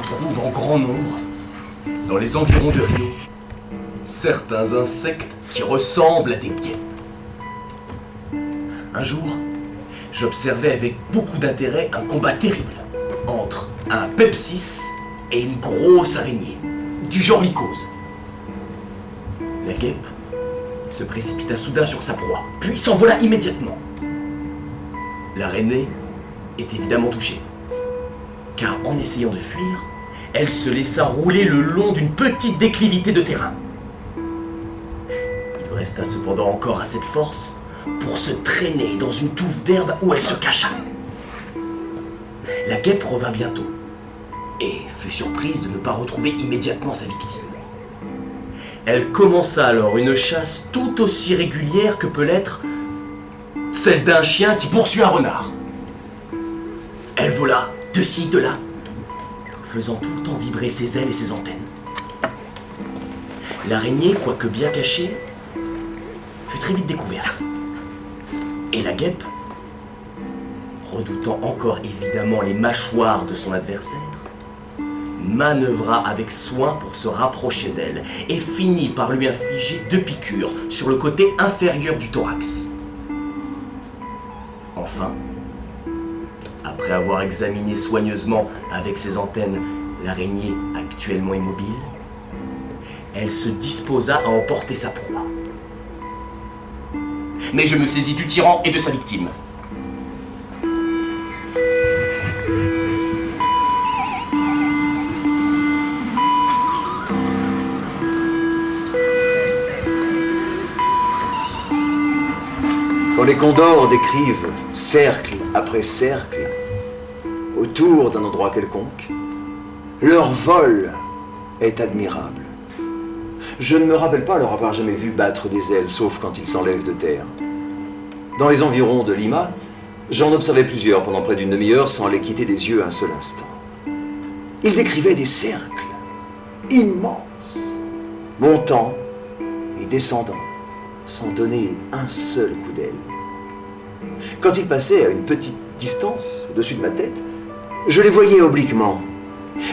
trouve en grand nombre, dans les environs de Rio, certains insectes qui ressemblent à des guêpes. Un jour, j'observais avec beaucoup d'intérêt un combat terrible entre un pepsis et une grosse araignée, du genre lycose. La guêpe se précipita soudain sur sa proie, puis s'envola immédiatement. L'araignée est évidemment touchée, car en essayant de fuir, elle se laissa rouler le long d'une petite déclivité de terrain. Il resta cependant encore assez de force pour se traîner dans une touffe d'herbe où elle se cacha. La guêpe revint bientôt et fut surprise de ne pas retrouver immédiatement sa victime. Elle commença alors une chasse tout aussi régulière que peut l'être celle d'un chien qui poursuit un renard. Elle vola de ci, de là, faisant tout le temps vibrer ses ailes et ses antennes. L'araignée, quoique bien cachée, fut très vite découverte. Et la guêpe, redoutant encore évidemment les mâchoires de son adversaire, manœuvra avec soin pour se rapprocher d'elle et finit par lui infliger 2 piqûres sur le côté inférieur du thorax. Enfin, après avoir examiné soigneusement avec ses antennes l'araignée actuellement immobile, elle se disposa à emporter sa proie. Mais je me saisis du tyran et de sa victime. Quand les condors décrivent cercle après cercle autour d'un endroit quelconque, leur vol est admirable. Je ne me rappelle pas leur avoir jamais vu battre des ailes, sauf quand ils s'enlèvent de terre. Dans les environs de Lima, j'en observais plusieurs pendant près d'une demi-heure sans les quitter des yeux un seul instant. Ils décrivaient des cercles immenses, montant et descendant, sans donner un seul coup d'aile. Quand ils passaient à une petite distance au-dessus de ma tête, je les voyais obliquement,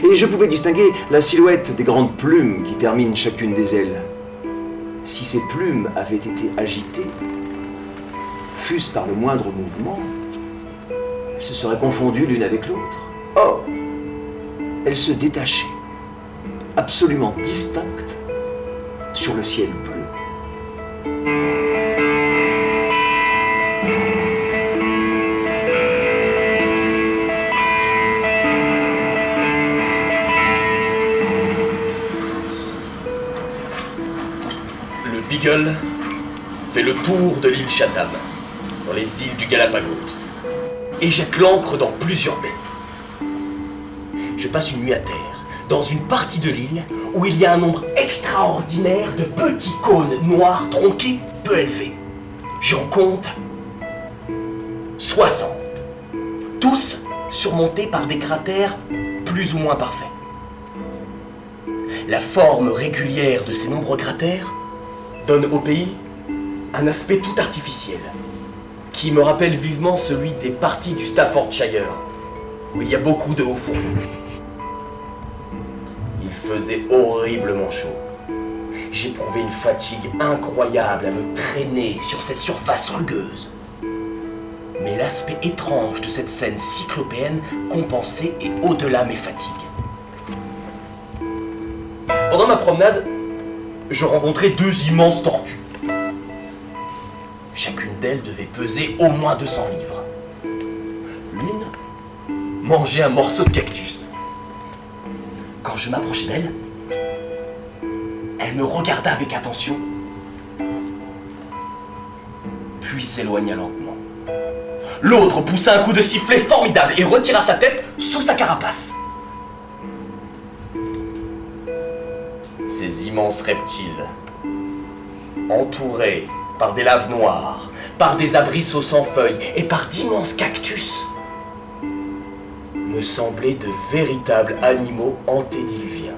et je pouvais distinguer la silhouette des grandes plumes qui terminent chacune des ailes. Si ces plumes avaient été agitées, fût-ce par le moindre mouvement, elles se seraient confondues l'une avec l'autre. Or, elles se détachaient, absolument distinctes, sur le ciel bleu. Le Beagle fait le tour de l'île Chatham, dans les îles du Galapagos, et jette l'ancre dans plusieurs baies. Je passe une nuit à terre, dans une partie de l'île où il y a un nombre extraordinaire de petits cônes noirs tronqués peu élevés. J'en compte 60, tous surmontés par des cratères plus ou moins parfaits. La forme régulière de ces nombreux cratères donne au pays un aspect tout artificiel, qui me rappelle vivement celui des parties du Staffordshire, où il y a beaucoup de hauts fonds. Il faisait horriblement chaud. J'éprouvais une fatigue incroyable à me traîner sur cette surface rugueuse. Mais l'aspect étrange de cette scène cyclopéenne compensait et au-delà mes fatigues. Pendant ma promenade, je rencontrai 2 immenses tortues. Chacune d'elles devait peser au moins 200 livres. L'une mangeait un morceau de cactus. Quand je m'approchai d'elle, elle me regarda avec attention, puis s'éloigna lentement. L'autre poussa un coup de sifflet formidable et retira sa tête sous sa carapace. Ces immenses reptiles, entourés par des laves noires, par des arbrisseaux sans feuilles et par d'immenses cactus, me semblaient de véritables animaux antédiluviens.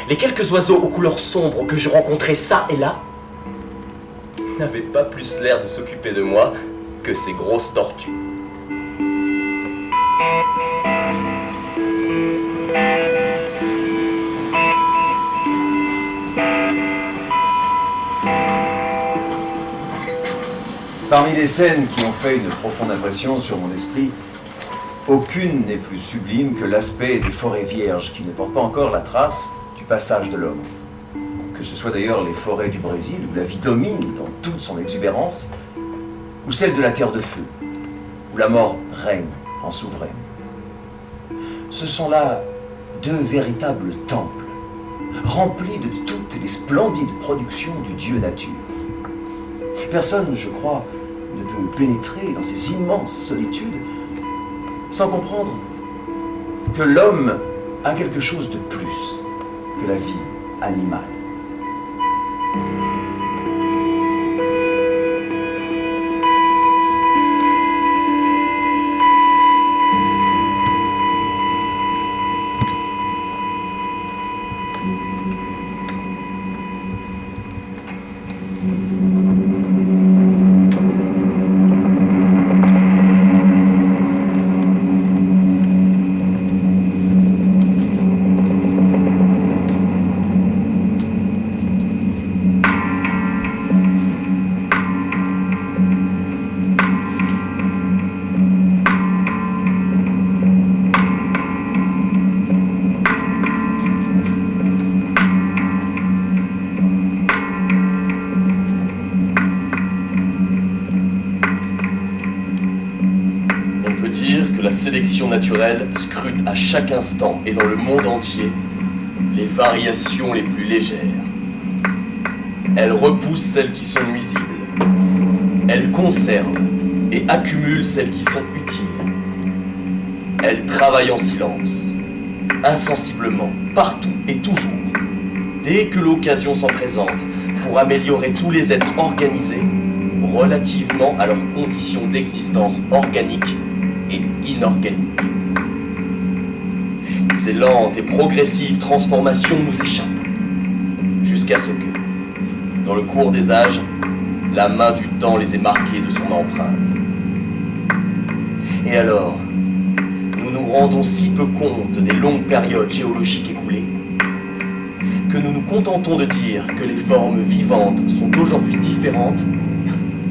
Les quelques oiseaux aux couleurs sombres que je rencontrais ça et là n'avaient pas plus l'air de s'occuper de moi que ces grosses tortues. Parmi les scènes qui ont fait une profonde impression sur mon esprit, aucune n'est plus sublime que l'aspect des forêts vierges qui ne portent pas encore la trace du passage de l'homme. Que ce soit d'ailleurs les forêts du Brésil, où la vie domine dans toute son exubérance, ou celles de la Terre de Feu, où la mort règne en souveraine. Ce sont là deux véritables temples, remplis de toutes les splendides productions du Dieu nature. Personne, je crois, ne peut pénétrer dans ces immenses solitudes sans comprendre que l'homme a quelque chose de plus que la vie animale. La sélection naturelle scrute à chaque instant et dans le monde entier les variations les plus légères. Elle repousse celles qui sont nuisibles. Elle conserve et accumule celles qui sont utiles. Elle travaille en silence, insensiblement, partout et toujours, dès que l'occasion s'en présente, pour améliorer tous les êtres organisés relativement à leurs conditions d'existence organique et inorganique. Ces lentes et progressives transformations nous échappent, jusqu'à ce que, dans le cours des âges, la main du temps les ait marquées de son empreinte. Et alors, nous nous rendons si peu compte des longues périodes géologiques écoulées, que nous nous contentons de dire que les formes vivantes sont aujourd'hui différentes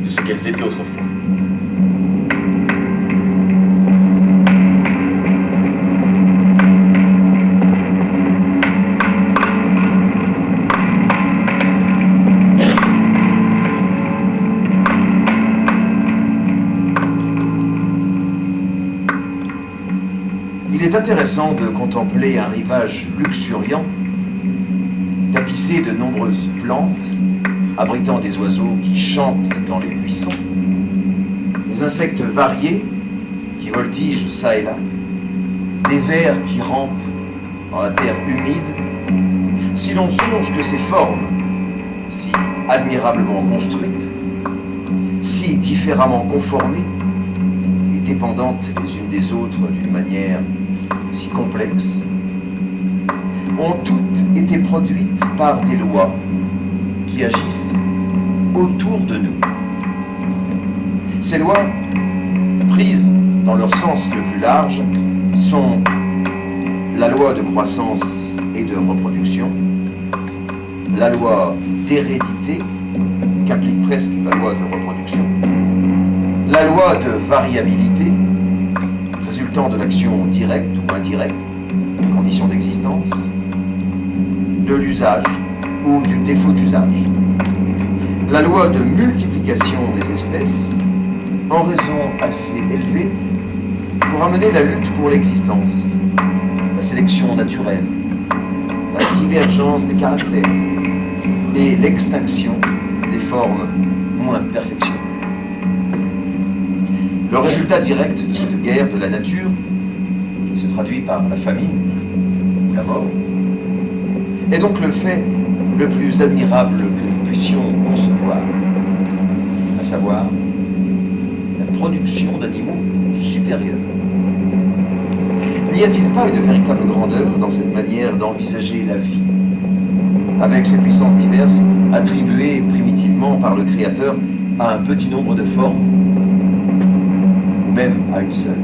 de ce qu'elles étaient autrefois. Il est intéressant de contempler un rivage luxuriant, tapissé de nombreuses plantes, abritant des oiseaux qui chantent dans les buissons, des insectes variés qui voltigent çà et là, des vers qui rampent dans la terre humide, si l'on songe que ces formes, si admirablement construites, si différemment conformées, et dépendantes les unes des autres d'une manière si complexes, ont toutes été produites par des lois qui agissent autour de nous. Ces lois, prises dans leur sens le plus large, sont la loi de croissance et de reproduction, la loi d'hérédité, qu'implique presque la loi de reproduction, la loi de variabilité, résultant de l'action directe ou indirecte, des conditions d'existence, de l'usage ou du défaut d'usage, la loi de multiplication des espèces, en raison assez élevée pour amener la lutte pour l'existence, la sélection naturelle, la divergence des caractères et l'extinction des formes moins perfectionnées. Le résultat direct de cette guerre de la nature, qui se traduit par la famine ou la mort, est donc le fait le plus admirable que nous puissions concevoir, à savoir la production d'animaux supérieurs. N'y a-t-il pas une véritable grandeur dans cette manière d'envisager la vie, avec ses puissances diverses attribuées primitivement par le Créateur à un petit nombre de formes, ou même à une seule?